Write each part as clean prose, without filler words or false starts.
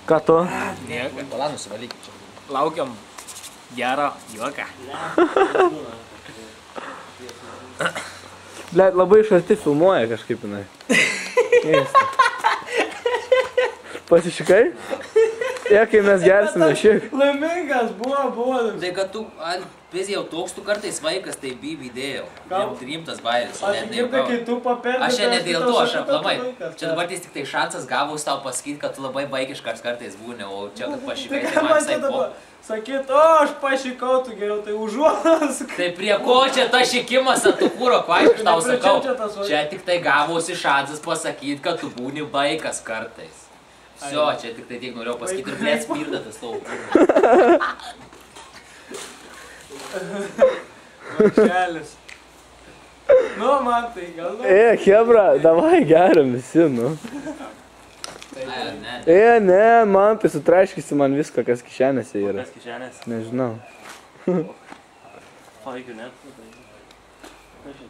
Ką tu? Nieko. Pala nusivalykit čia. Laukiam gero juoką. Blet, labai iš arti filmuoja kažkaip, jinai. Keista. Pasišikai? Kai mes gersime šik. Laimingas buvo. Tai kad tu, pizė jau toks tu kartais vaikas, tai bibi įdėjau. Rimtas bairis. Aš čia ne dėl to, aš aplamai. Čia dabar tik tai šansas gavus tau pasakyti, kad tu labai vaikiškas kartais būni, o čia kad pašikai, tai man visai po. Sakyt, aš pašikau, tu geriau tai užuolas. Tai prie ko čia ta šikimas ant tu kūro, kvaiš, aš tau sakau. Čia tik tai gavosi šansas pasakyti, kad tu būni vaikas kartais. Vsio, čia tik tai tiek norėjau pasakyti ir blėt spirda tas tavo kūro. Varšelis. Nu, man tai gal nu. Hebra, davai geriam visi, nu. Ne, man tai sutraiškysi man viską, kas kišenėse yra. Kas kišenėse? Nežinau. Paikiu net. Kas čia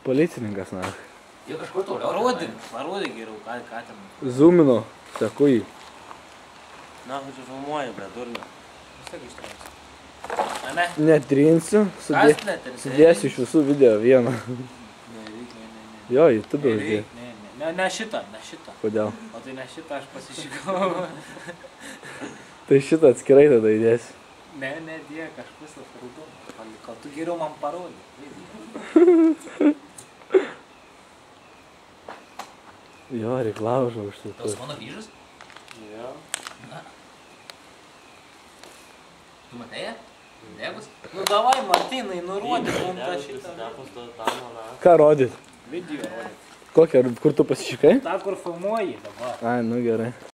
Policininkas, na. Jau kažkur toliau. Parodyk geriau, ką ten. Zoomino, seku jį. Na, čia filmuoji, ble, durna. Vis tiek ištrauks. Ne. Netrinsiu, sudėsiu iš visų video vieną. Jo, YouTube uždė. Ne šitą. Kodėl? O tai ne šitą aš pasišikau. Tai šitą atskirai tada įdėsiu. Ne, dėk, aš visą rūdu. Palikau, tu geriau man parodį. Jo, reiklaužau už tai. Tau mano grįžus? Jo. Tu matai ją? Nebus? Nu davai, Martynai, nurodyk mums tą šitą. Ką rodyt? Video rodyk. Kokią, kur tu pasišikai? Ta, kur filmuoji dabar. Ai, nu gerai.